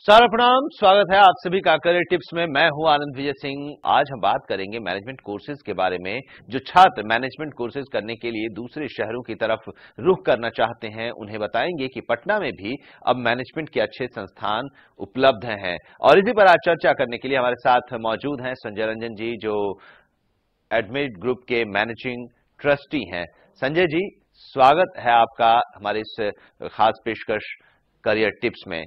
सारा प्रणाम, स्वागत है आप सभी का करियर टिप्स में। मैं हूं आनंद विजय सिंह। आज हम बात करेंगे मैनेजमेंट कोर्सेज के बारे में। जो छात्र मैनेजमेंट कोर्सेज करने के लिए दूसरे शहरों की तरफ रुख करना चाहते हैं, उन्हें बताएंगे कि पटना में भी अब मैनेजमेंट के अच्छे संस्थान उपलब्ध हैं। और इसी पर आज चर्चा करने के लिए हमारे साथ मौजूद हैं संजय रंजन जी, जो एडमिट ग्रुप के मैनेजिंग ट्रस्टी हैं। संजय जी, स्वागत है आपका हमारे इस खास पेशकश करियर टिप्स में।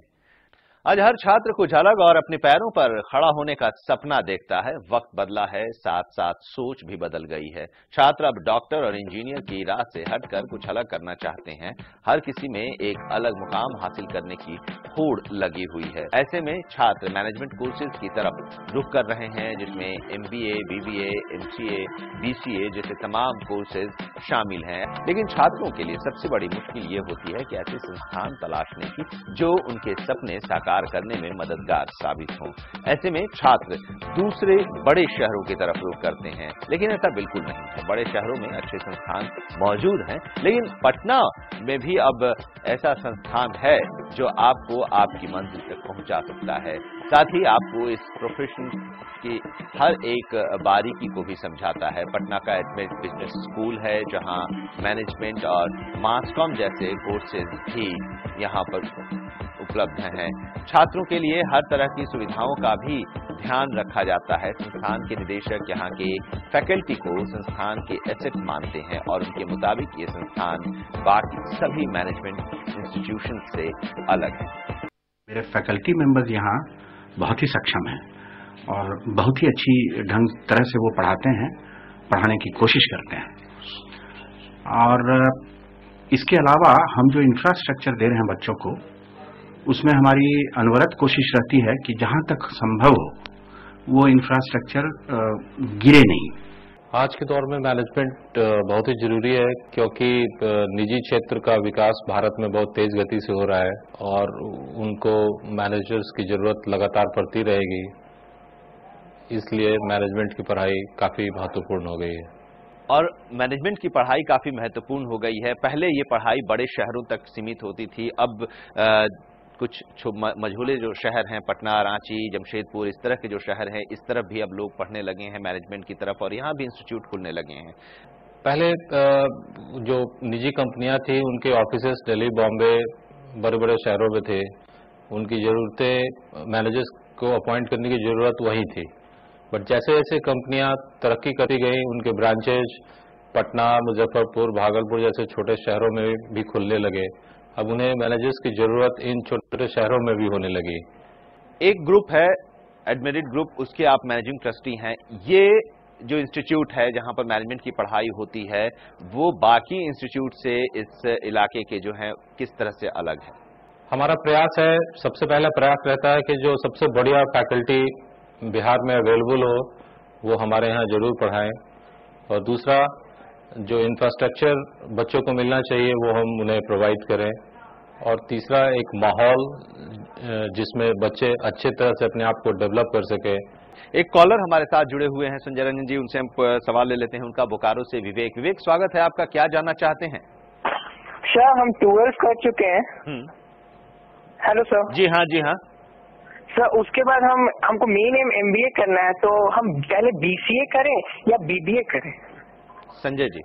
आज हर छात्र कुछ अलग और अपने पैरों पर खड़ा होने का सपना देखता है। वक्त बदला है, साथ साथ सोच भी बदल गई है। छात्र अब डॉक्टर और इंजीनियर की राह से हटकर कुछ अलग करना चाहते हैं। हर किसी में एक अलग मुकाम हासिल करने की होड़ लगी हुई है। ऐसे में छात्र मैनेजमेंट कोर्सेज की तरफ रुख कर रहे हैं, जिसमें MBA, BBA, MCA, BCA जैसे तमाम कोर्सेज शामिल हैं। लेकिन छात्रों के लिए सबसे बड़ी मुश्किल ये होती है कि ऐसे संस्थान तलाशने की जो उनके सपने साकार करने में मददगार साबित हों। ऐसे में छात्र दूसरे बड़े शहरों की तरफ रुख करते हैं, लेकिन ऐसा बिल्कुल नहीं है। बड़े शहरों में अच्छे संस्थान मौजूद हैं, लेकिन पटना में भी अब ऐसा संस्थान है जो आपको आपकी मंजिल तक पहुंचा सकता है। साथ ही आपको इस प्रोफेशन की हर एक बारीकी को भी समझाता है। पटना का एडमिट बिजनेस स्कूल है, जहां मैनेजमेंट और मास कॉम जैसे कोर्सेज भी यहां पर उपलब्ध हैं। छात्रों के लिए हर तरह की सुविधाओं का भी ध्यान रखा जाता है। संस्थान के निदेशक यहाँ के फैकल्टी को संस्थान के एसेट मानते हैं और उनके मुताबिक ये संस्थान बाकी सभी मैनेजमेंट इंस्टीट्यूशन से अलग है। मेरे फैकल्टी मेंबर्स यहाँ बहुत ही सक्षम हैं और बहुत ही अच्छी तरह से वो पढ़ाते हैं, पढ़ाने की कोशिश करते हैं। और इसके अलावा हम जो इंफ्रास्ट्रक्चर दे रहे हैं बच्चों को, उसमें हमारी अनवरत कोशिश रहती है कि जहां तक संभव हो वो इंफ्रास्ट्रक्चर गिरे नहीं। आज के दौर में मैनेजमेंट बहुत ही जरूरी है, क्योंकि निजी क्षेत्र का विकास भारत में बहुत तेज गति से हो रहा है और उनको मैनेजर्स की जरूरत लगातार पड़ती रहेगी। इसलिए मैनेजमेंट की पढ़ाई काफी महत्वपूर्ण हो गई है। और मैनेजमेंट की पढ़ाई काफी महत्वपूर्ण हो गई है। पहले ये पढ़ाई बड़े शहरों तक सीमित होती थी। अब कुछ मझोले जो शहर हैं, पटना, रांची, जमशेदपुर, इस तरह के जो शहर हैं, इस तरफ भी अब लोग पढ़ने लगे हैं मैनेजमेंट की तरफ, और यहाँ भी इंस्टीट्यूट खुलने लगे हैं। पहले जो निजी कंपनियां थी, उनके ऑफिसेस दिल्ली, बॉम्बे, बड़े बड़े शहरों में थे। उनकी जरूरतें मैनेजर्स को अपॉइंट करने की जरूरत वही थी। बट जैसे जैसे कंपनियां तरक्की करती गई, उनके ब्रांचेज पटना, मुजफ्फरपुर, भागलपुर जैसे छोटे शहरों में भी खुलने लगे। अब उन्हें मैनेजर्स की जरूरत इन छोटे शहरों में भी होने लगी। एक ग्रुप है एडमिटेड ग्रुप, उसके आप मैनेजिंग ट्रस्टी हैं। ये जो इंस्टीट्यूट है जहां पर मैनेजमेंट की पढ़ाई होती है, वो बाकी इंस्टीट्यूट से इस इलाके के जो हैं किस तरह से अलग है? हमारा प्रयास है, सबसे पहला प्रयास रहता है कि जो सबसे बढ़िया फैकल्टी बिहार में अवेलेबल हो वो हमारे यहाँ जरूर पढ़ाएं, और दूसरा जो इंफ्रास्ट्रक्चर बच्चों को मिलना चाहिए वो हम उन्हें प्रोवाइड करें, और तीसरा एक माहौल जिसमें बच्चे अच्छे तरह से अपने आप को डेवलप कर सके। एक कॉलर हमारे साथ जुड़े हुए हैं संजय रंजन जी, उनसे हम सवाल ले लेते हैं। उनका बोकारो से विवेक। विवेक, स्वागत है आपका, क्या जानना चाहते हैं? सर, हम 12th कर चुके हैं। Hello sir. जी हाँ, जी हाँ सर। उसके बाद हमको मेन MBA करना है, तो हम पहले BCA करें या BBA करें? संजय जी,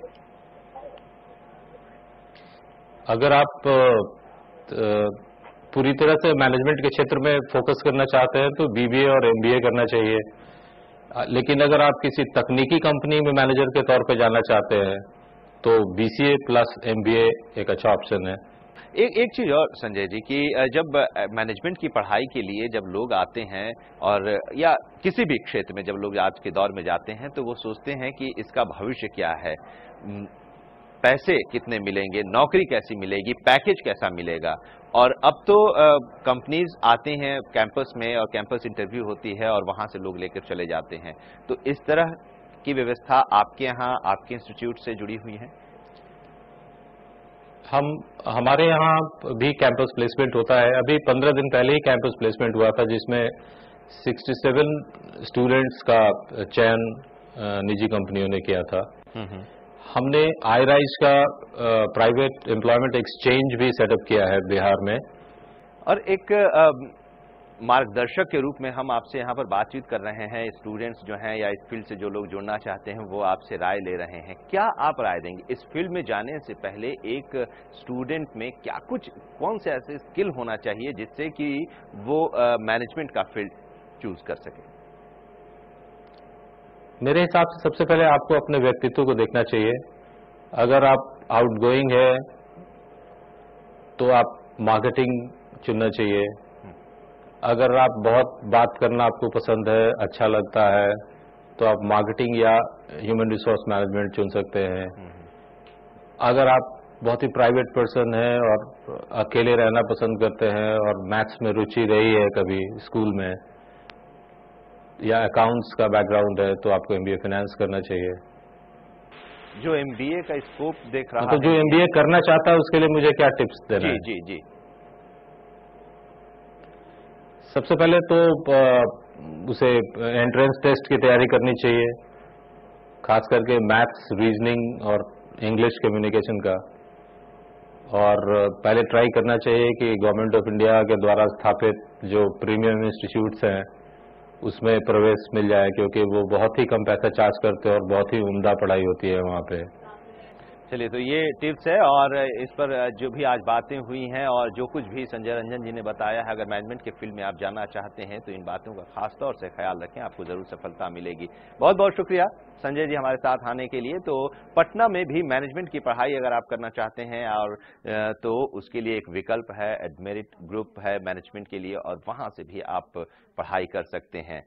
अगर आप पूरी तरह से मैनेजमेंट के क्षेत्र में फोकस करना चाहते हैं तो BBA और MBA करना चाहिए। लेकिन अगर आप किसी तकनीकी कंपनी में मैनेजर के तौर पर जाना चाहते हैं तो BCA प्लस MBA एक अच्छा ऑप्शन है। एक चीज और संजय जी, कि जब मैनेजमेंट की पढ़ाई के लिए जब लोग आते हैं, और या किसी भी क्षेत्र में जब लोग आज के दौर में जाते हैं, तो वो सोचते हैं कि इसका भविष्य क्या है, पैसे कितने मिलेंगे, नौकरी कैसी मिलेगी, पैकेज कैसा मिलेगा। और अब तो कंपनीज आते हैं कैंपस में और कैंपस इंटरव्यू होती है और वहां से लोग लेकर चले जाते हैं। तो इस तरह की व्यवस्था आपके यहाँ, आपके इंस्टीट्यूट से जुड़ी हुई है? हमारे यहाँ भी कैंपस प्लेसमेंट होता है। अभी 15 दिन पहले ही कैंपस प्लेसमेंट हुआ था, जिसमें 67 स्टूडेंट्स का चयन निजी कंपनियों ने किया था। हमने iRise का प्राइवेट एम्प्लॉयमेंट एक्सचेंज भी सेटअप किया है बिहार में। और एक मार्गदर्शक के रूप में हम आपसे यहाँ पर बातचीत कर रहे हैं। स्टूडेंट्स जो हैं या इस फील्ड से जो लोग जुड़ना चाहते हैं वो आपसे राय ले रहे हैं। क्या आप राय देंगे इस फील्ड में जाने से पहले एक स्टूडेंट में क्या कौन से ऐसे स्किल होना चाहिए जिससे कि वो मैनेजमेंट का फील्ड चूज कर सके? मेरे हिसाब से सबसे पहले आपको अपने व्यक्तित्व को देखना चाहिए। अगर आप आउटगोइंग है तो आप मार्केटिंग चुनना चाहिए। अगर आप बहुत बात करना आपको पसंद है, अच्छा लगता है, तो आप मार्केटिंग या ह्यूमन रिसोर्स मैनेजमेंट चुन सकते हैं। अगर आप बहुत ही प्राइवेट पर्सन है और अकेले रहना पसंद करते हैं और मैथ्स में रुचि रही है कभी स्कूल में या अकाउंट्स का बैकग्राउंड है, तो आपको एमबीए फाइनेंस करना चाहिए। जो एमबीए का स्कोप देख रहा तो जो एमबीए करना चाहता है उसके लिए मुझे क्या टिप्स देना है? जी जी। सबसे पहले तो उसे एंट्रेंस टेस्ट की तैयारी करनी चाहिए, खास करके मैथ्स, रीजनिंग और इंग्लिश कम्युनिकेशन का। और पहले ट्राई करना चाहिए कि गवर्नमेंट ऑफ इंडिया के द्वारा स्थापित जो प्रीमियम इंस्टीट्यूट्स हैं उसमें प्रवेश मिल जाए, क्योंकि वो बहुत ही कम पैसा चार्ज करते हैं और बहुत ही उम्दा पढ़ाई होती है वहाँ पे। चलिए, तो ये टिप्स है और इस पर जो भी आज बातें हुई हैं और जो कुछ भी संजय रंजन जी ने बताया है, अगर मैनेजमेंट के फील्ड में आप जाना चाहते हैं तो इन बातों का खास तौर से ख्याल रखें, आपको जरूर सफलता मिलेगी। बहुत बहुत शुक्रिया संजय जी हमारे साथ आने के लिए। तो पटना में भी मैनेजमेंट की पढ़ाई अगर आप करना चाहते हैं और तो उसके लिए एक विकल्प है, एडमेरिट ग्रुप है मैनेजमेंट के लिए, और वहां से भी आप पढ़ाई कर सकते हैं।